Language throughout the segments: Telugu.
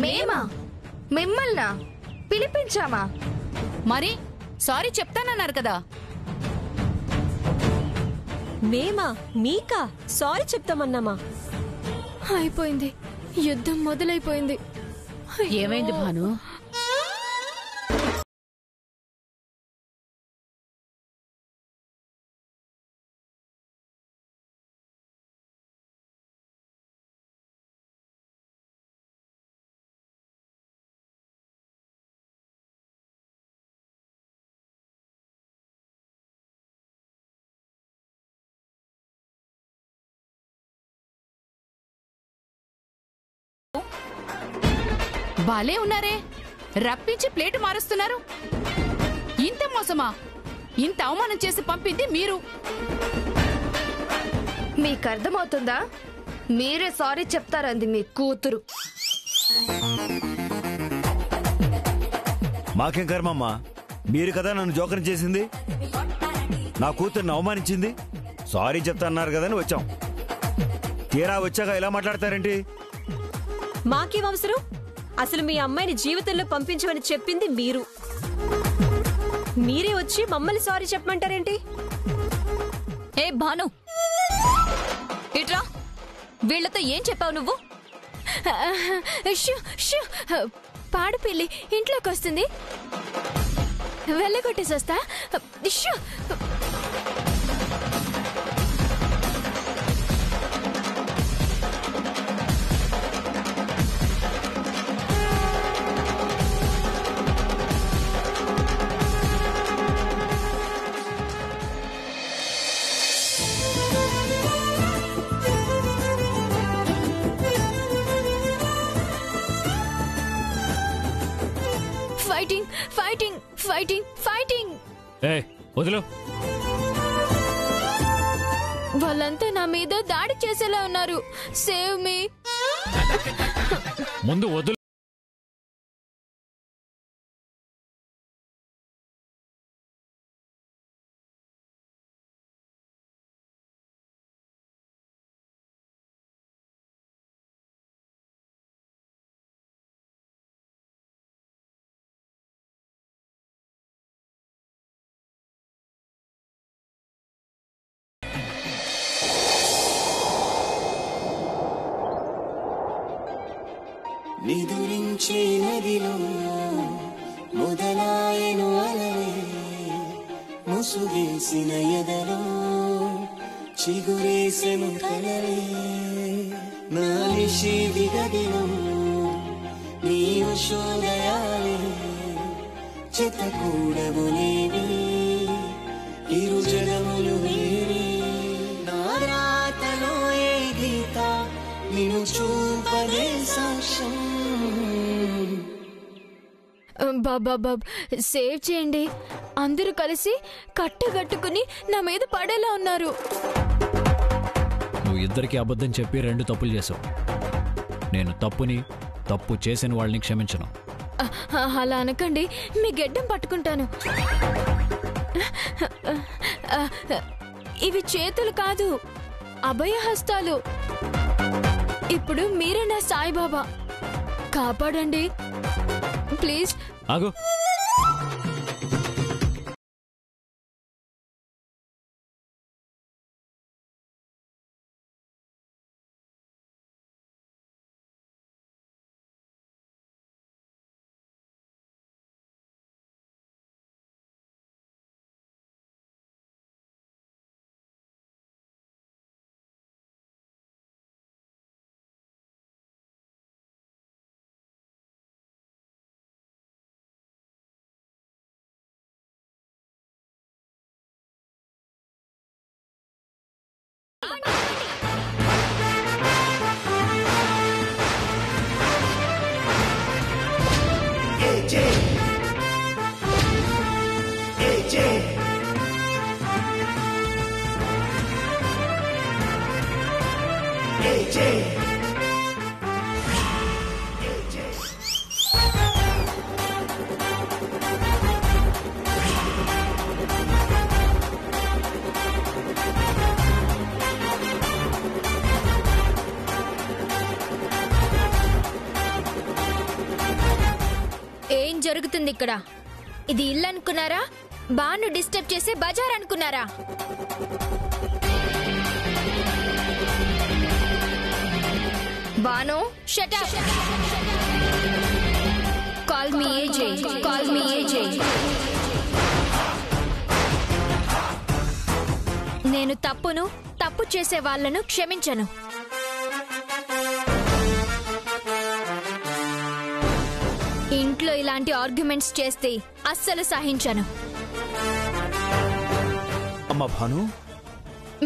మేమా? మిమ్మల్నా పిలిపించామా? మరి సారీ చెప్తానన్నారు కదా. మేమా మీకా సారీ చెప్తామన్నామా? అయిపోయింది, యుద్ధం మొదలైపోయింది. ఏమైంది భాను? బాలే ఉన్నారే, రప్పించి ప్లేటు మారుస్తున్నారు. ఇంత మోసమా? ఇంత అవమానం చేసి పంపింది మీరు. మీకు అర్థమవుతుందా? మీరే సారీ చెప్తారంది మీ కూతురు. మాకేం కర్మమ్మా, మీరు కదా నన్ను జోకరం చేసింది, నా కూతుర్ని అవమానించింది. సారీ చెప్తాన్నారు కదా అని వచ్చాం. తీరా వచ్చాక ఇలా మాట్లాడతారేంటి? మాకేం అవసరం? అసలు మీ అమ్మాయిని జీవితంలో పంపించమని చెప్పింది మీరు. మీరే వచ్చి మమ్మల్ని సారీ చెప్పమంటారేంటి? ఏ భాను, ఇట్రా. వీళ్లతో ఏం చెప్పావు నువ్వు? పాడుపిల్లి ఇంట్లోకి వస్తుంది, వెళ్ళగొట్టేసి వస్తా. Fighting fighting fighting fighting. వదిలో. వాళ్ళంతా నా మీద దాడి చేసేలా ఉన్నారు. Save me. ముందు వదిలు. నిదురించే నదిలో మొదలాయను అలలే, ముసుగేసిన ఎదలో చిగురేసెను కలలే. నా నిషేధి గదిలో నీ ఉషోదయాలే, చెతకూడవులేవి ఇరు జగములు వేరే. నా రాతలో ఏ గీత నిన్ను చూపదే సాక్ష్యం. బాబా సేవ్ చేయండి. అందరూ కలిసి కట్టగట్టుకుని నా మీద పడేలా ఉన్నారు. నువ్వు ఇద్దరికి అబద్ధం చెప్పి 2 తప్పులు చేసావు. నేను తప్పు చేసిన వాళ్ళని క్షమించను. అలా అనకండి, మీ గెడ్డం పట్టుకుంటాను. ఇవి చేతులు కాదు, అభయహస్తాలు. ఇప్పుడు మీరే నా సాయిబాబా, కాపాడండి ప్లీజ్. ఆగు. జరుగుతుంది ఇక్కడ? ఇది ఇల్లు అనుకున్నారా? బాను డిస్టర్బ్ చేసే బజార్ అనుకున్నారా? Banu, shut up. Call me AJ. Call me AJ. నేను తప్పు చేసే వాళ్ళను క్షమించను. ఇంట్లో ఇలాంటి ఆర్గ్యుమెంట్స్ చేస్తే అస్సలు సహించను. అమ్మ భాను,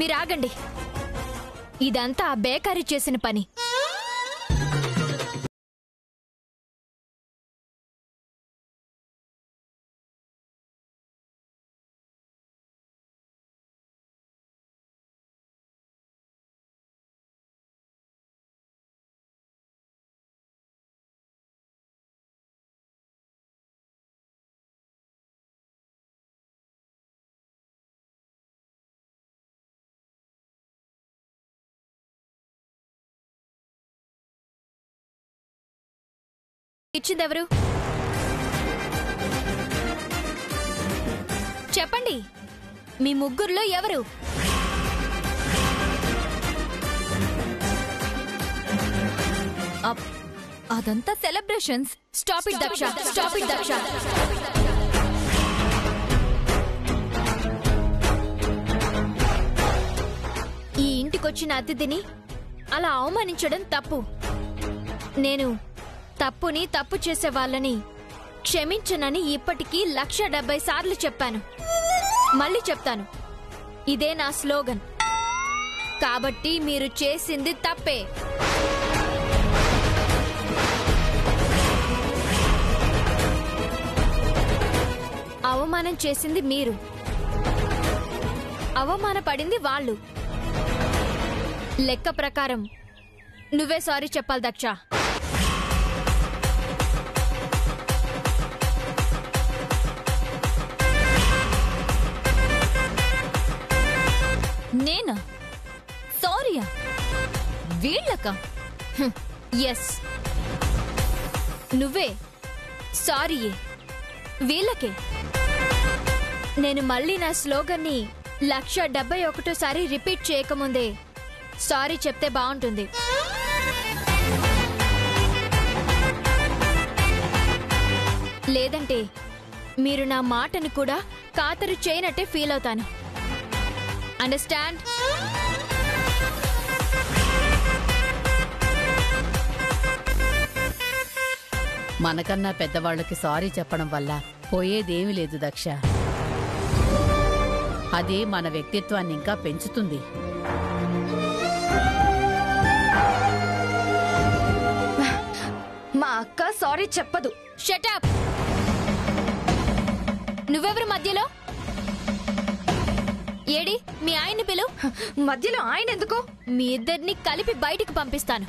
మీరాగండి. ఇదంతా ఆ బేకరీ చేసిన పని. ఇచ్చిందెవరు? చెప్పండి, మీ ముగ్గురులో ఎవరు? అదంతా celebrations. Stop it Daksha. Stop it Daksha. ఈ ఇంటికొచ్చిన అతిథిని అలా అవమానించడం తప్పు. నేను తప్పు చేసే వాళ్ళని క్షమించనని ఇప్పటికీ 170 సార్లు చెప్పాను. మళ్ళీ చెప్తాను, ఇదే నా స్లోగన్. కాబట్టి మీరు చేసింది తప్పే. అవమానం చేసింది మీరు, అవమానపడింది వాళ్ళు. లెక్క ప్రకారం నువ్వే సారీ చెప్పాలి దక్ష. నేనా? సారీయా? వీళ్ళకా? ఎస్, నువ్వే సారీ. వీళ్ళకే. నేను మళ్ళీ నా స్లోగన్ని 171 రిపీట్ చేయకముందే సారీ చెప్తే బాగుంటుంది. లేదంటే మీరు నా మాటను కూడా ఖాతరు చేయనట్టే ఫీల్ అవుతాను. అండర్స్టాండ్? మనకన్నా పెద్దవాళ్ళకి సారీ చెప్పడం వల్ల పోయేదేమీ లేదు దక్ష. అది మన వ్యక్తిత్వాన్ని ఇంకా పెంచుతుంది. మా అక్క సారీ చెప్పదు. Shut up. నువ్వెవరు మధ్యలో? ఏడి మీ ఆయన్ని పిలు. మధ్యలో ఆయన ఎందుకు? మీ ఇద్దరిని కలిపి బయటికి పంపిస్తాను.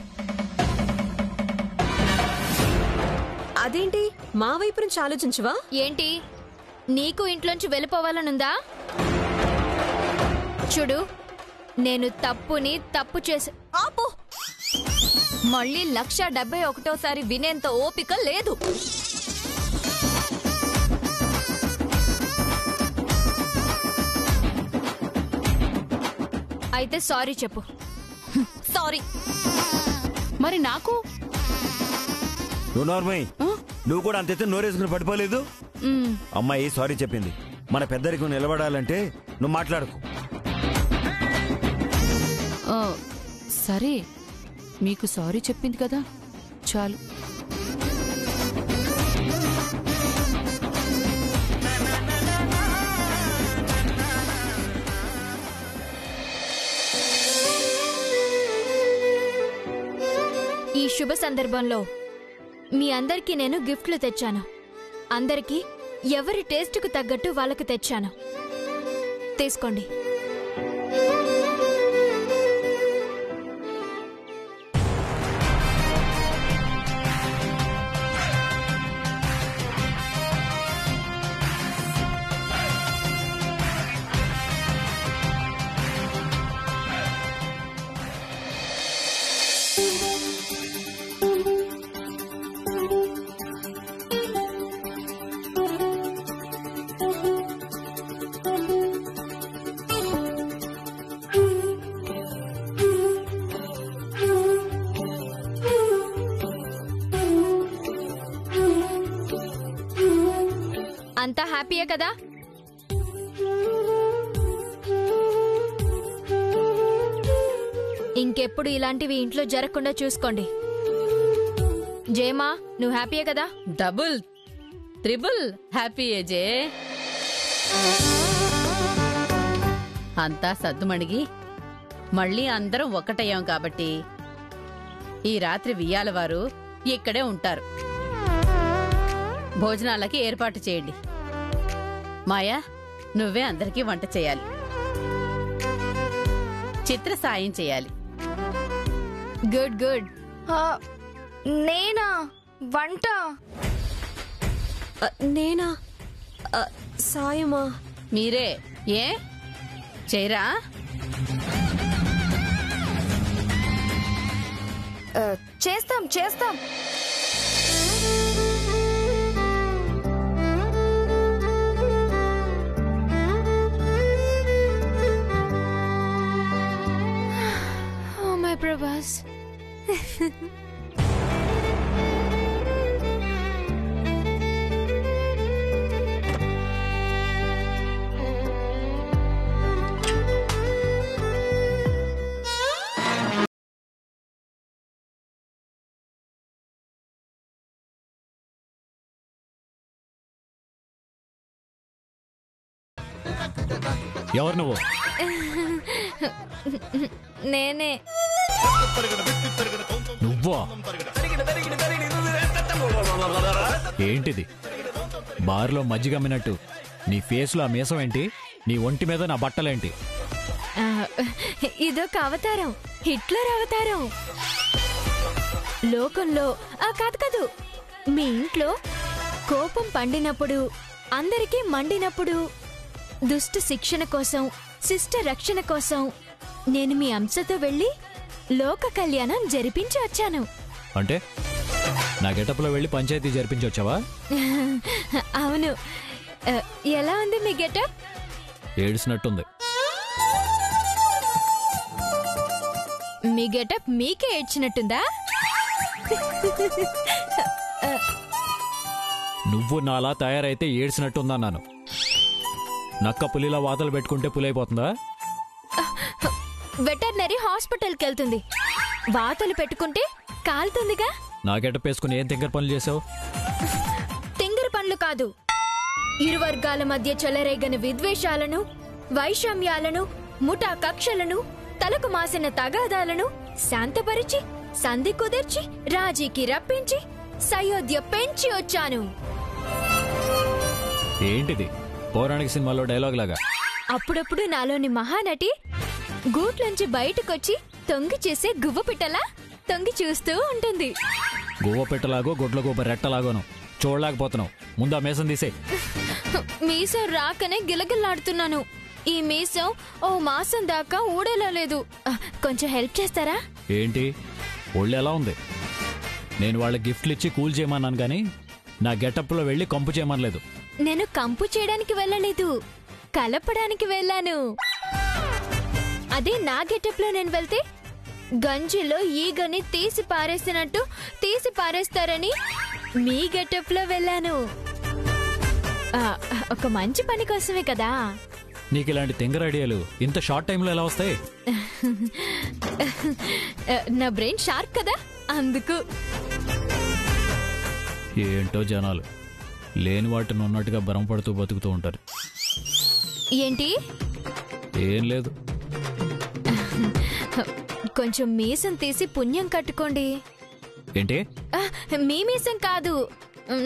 అదేంటి మా వైపు నుంచి ఆలోచించవా? ఏంటి, నీకు ఇంట్లోంచి వెళ్ళిపోవాలనుందా? చూడు, నేను తప్పు చేసి ఆపు. మళ్ళీ 171 వినేంత ఓపిక లేదు. అయితే సారీ చెప్పు. సారీ. మరి నాకు? నువ్వు నార్మల్, నువ్వు కూడా అంతైతే నోరేసుకుని పడిపోలేదు. అమ్మాయి సారీ చెప్పింది. మన పెద్దరికి నిలబడాలంటే నువ్వు మాట్లాడుకో. సరే, మీకు సారీ చెప్పింది కదా, చాలు. ఈ శుభ సందర్భంలో మీ అందరికీ నేను గిఫ్ట్లు తెచ్చాను. అందరికీ ఎవరి టేస్ట్కు తగ్గట్టు వాళ్ళకు తెచ్చాను. తీసుకోండి. అంతా హ్యాపీయే కదా? ఇంకెప్పుడు ఇలాంటివి ఇంట్లో జరగకుండా చూసుకోండి. జయమా, నువ్వు హ్యాపీయే కదా? Double triple happy AJ. అంతా సద్దుమణిగి మళ్ళీ అందరం ఒక్కటయ్యాం కాబట్టి ఈ రాత్రి వియ్యాల వారు ఇక్కడే ఉంటారు. భోజనాలకి ఏర్పాటు చేయండి. మాయా, నువ్వే అందరికీ వంట చేయాలి. చిత్ర సాయం చేయాలి. Good good. నేనా వంట? నేనా? సాయమా? మీరే ఏ చేయరా? చేస్తాం చేస్తాం. Oh my Prabhas. ఎవరు నువ్వు? నేనే. నువ్వా? ఏంటిది బార్లో మజ్జిగ అమ్మినట్టు నీ ఫేస్లో ఆ మీసం ఏంటి? నీ ఒంటి మీద నా బట్టలేంటి? ఇదొక అవతారం, హిట్లర్ అవతారం. లోకంలో కాదు మీ ఇంట్లో కోపం పండినప్పుడు, అందరికీ మండినప్పుడు దుష్ట శిక్షణ కోసం, శిష్ట రక్షణ కోసం నేను మీ అంశతో వెళ్ళి లోక కళ్యాణం జరిపించి వచ్చాను. అంటే నా గెటప్లో వెళ్ళి పంచాయతీ జరిపించి వచ్చావా? అవును. ఎలా ఉంది మీ గెటప్? ఏడ్చినట్టుంది. మీ గెటప్ మీకే ఏడ్చినట్టుందా? నువ్వు నాలా తయారైతే ఏడ్చినట్టుందన్నాను. నక్క పులిలా వాతలు పెట్టుకుంటే పులైపోతుందా? వెటర్నరీ హాస్పిటల్కి వెళ్తుంది, వాతలు పెట్టుకుంటే కాలుతుందిగా. నా గెటప్ వేసుకుని ఏం తింగర్ పనులు చేసావు? తింగర పనులు కాదు, ఇరు వర్గాల మధ్య చెలరేగని విద్వేషాలను, వైషమ్యాలను, ముఠా కక్షలను, తలకు మాసిన తగాదాలను శాంతపరిచి, సంధి కుదిర్చి, రాజీకి రప్పించి, సయోధ్య పెంచి వచ్చాను. ఏంటిది పౌరాణిక సినిమాలో డైలాగ్ లాగా? అప్పుడప్పుడు నాలోని మహానటి గూట్లోంచి బయటకొచ్చి తొంగి చేసే గువ్వ పిట్టలా తొంగి చూస్తూ ఉంటుంది. గువ్వ పెట్టలాగో గొడ్ల గువ్వ రెట్టలాగోను చూడలేకపోతున్నావు. ముందు ఆ మీసం తీసే. మీసం రాకనే గిలగిల్లాడుతున్నాను. ఈ మీసం ఓ మాసం దాకా ఊడేలా లేదు. కొంచెం హెల్ప్ చేస్తారా? ఏంటి ఒళ్ళు ఎలా ఉంది? నేను వాళ్ళ గిఫ్ట్లు ఇచ్చి కూల్ చేయమన్నాను కానీ నా గెటప్లో వెళ్ళి కంపు చేయమనలేదు. నేను కంపు చేయడానికి వెళ్ళలేదు, కలపడానికి వెళ్ళాను. అదే నా గెటప్ లో నేను వెళ్తే గంజిలో ఈగని తీసి పారేసినట్టు తీసి పారేస్తారని మీ గెటప్ లో వెళ్ళాను. ఒక మంచి పని కోసమే కదా. నీకు ఇలాంటి తింగర ఐడియాలు ఇంత షార్ట్ టైంలో ఎలా వస్తాయి? నా బ్రెయిన్ షార్ప్ కదా, అందుకు. ఏంటో జనాలు లేని వాటిని ఉన్నట్టుగా భ్రమపడుతూ బతుకుతూ ఉంటారు. ఏంటి? ఏం లేదు. కొంచెం మీసం తీసి పుణ్యం కట్టుకోండి. ఏంటి? మీ మీసం కాదు,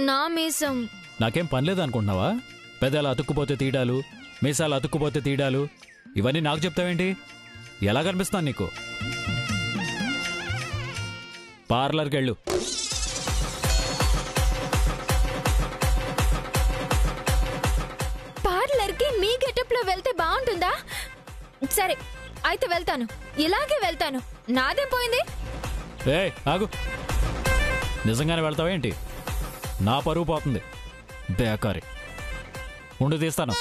నా మీసం. నాకేం పనిలేదు అనుకుంటున్నావా? పెదాలు అతుక్కుపోతే తీయడాలు, మీసాలు అతుక్కుపోతే తీయడాలు, ఇవన్నీ నాకు చెప్తావేంటి? ఎలా కనిపిస్తాను నీకు? పార్లర్కి వెళ్ళు. పార్లర్కి మీ గెటప్ లో వెళ్తే బాగుంటుందా? సరే అయితే వెళ్తాను, ఇలాగే వెళ్తాను. నాదేం పోయింది? ఆగు. నిజంగానే వెళ్తావేంటి? నా పరువు పోతుంది. బేకారి. ఉండు తీస్తాను.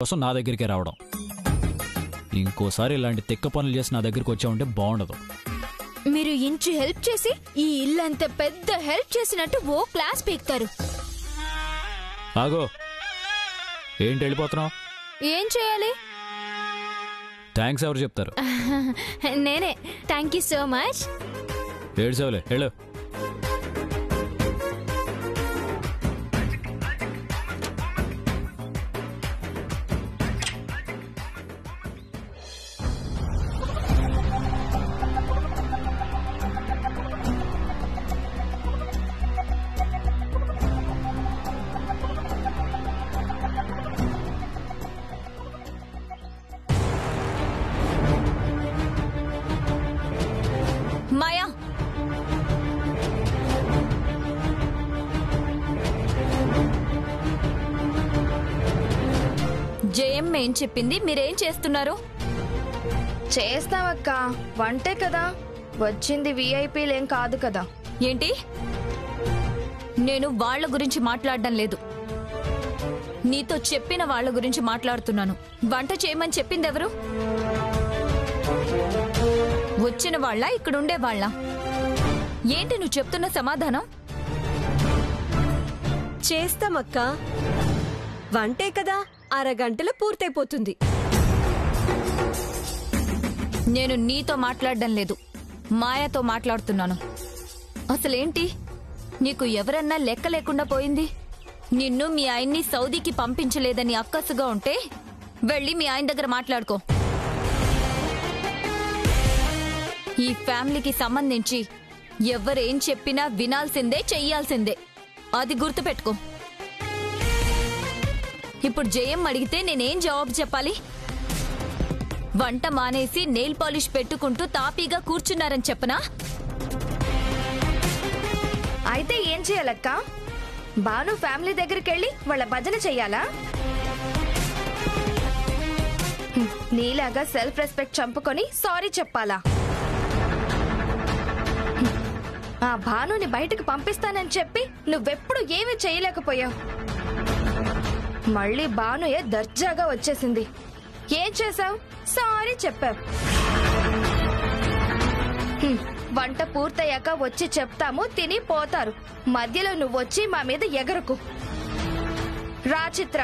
కోసం నా దగ్గరికే రావడం. ఇంకోసారి ఇలాంటి తెక్క పనులు చేసి నా దగ్గరికి వచ్చామంటే బాగుండదు. మీరు ఇంచు హెల్ప్ చేసి ఈ ఇల్లంత పెద్ద హెల్ప్ చేసినట్టు ఓ క్లాస్ పీకుతారు. ఆగో, ఏంటి వెళ్ళిపోతున్నావు? ఏం చేయాలి? థ్యాంక్స్ ఎవరు చెప్తారు? నేనే. Thank you so much. ఏడ్చావులే, వెళ్ళు. మాయా, జయం ఏం చెప్పింది? మీరేం చేస్తున్నారు? చేస్తావక్క, వంటే కదా వచ్చింది, విఐపీలేం కాదు కదా. ఏంటి? నేను వాళ్ళ గురించి మాట్లాడడం లేదు, నీతో చెప్పిన వాళ్ళ గురించి మాట్లాడుతున్నాను. వంట చేయమని చెప్పింది ఎవరు? వచ్చిన వాళ్ళ, ఇక్కడుండే వాళ్ళ? ఏంటి నువ్వు చెప్తున్న సమాధానం? చేస్తామక్క, వంటే కదా, అరగంటలో పూర్తయిపోతుంది. నేను నీతో మాట్లాడడం లేదు, మాయాతో మాట్లాడుతున్నాను. అసలేంటి, నీకు ఎవరన్నా లెక్క లేకుండా పోయింది? నిన్ను మీ ఆయన్ని సౌదీకి పంపించలేదని అక్కసుగా ఉంటే వెళ్ళి మీ ఆయన దగ్గర మాట్లాడుకో. ఈ ఫ్యామిలీకి సంబంధించి ఎవరేం చెప్పినా వినాల్సిందే, చెయ్యాల్సిందే. అది గుర్తుపెట్టుకో. ఇప్పుడు జయం అడిగితే నేనేం జవాబు చెప్పాలి? వంట మానేసి నెయిల్ పాలిష్ పెట్టుకుంటూ తాపీగా కూర్చున్నారని చెప్పనా? అయితే ఏం చేయాలక్క? భాను ఫ్యామిలీ దగ్గరికి వెళ్ళి వాళ్ళ భజన చెయ్యాలా? నీలాగా సెల్ఫ్ రెస్పెక్ట్ చంపుకొని సారీ చెప్పాలా? ఆ భానుని బయటకు పంపిస్తానని చెప్పి నువ్వెప్పుడు ఏమీ చేయలేకపోయావు. మళ్ళీ భానుయే దర్జాగా వచ్చేసింది. ఏం చేసావు? సారీ చెప్పావు. వంట పూర్తయ్యాక వచ్చి చెప్తాము, తిని పోతారు. మధ్యలో నువ్వొచ్చి మా మీద ఎగరకు. రా చిత్ర.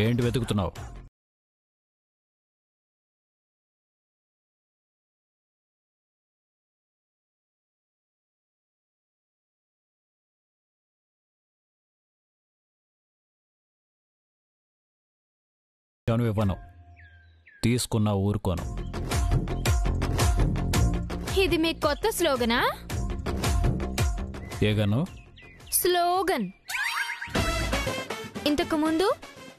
ఏంటి వెతుకుతున్నావు? ఇవ్వను, తీసుకున్నా ఊరుకోను. ఇది మీ కొత్త స్లోగనా? ఏగను స్లోగన్. ఇంతకు ముందు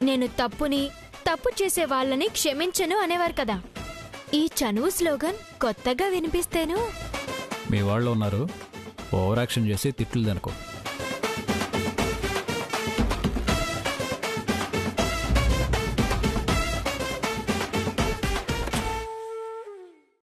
నేను తప్పు చేసే వాళ్ళని క్షమించను అనేవారు కదా. ఈ చనువు స్లోగన్ కొత్తగా వినిపిస్తేను. మీ వాళ్ళు ఉన్నారు, ఓవర్ యాక్షన్ చేసి తిట్లు దనుకో.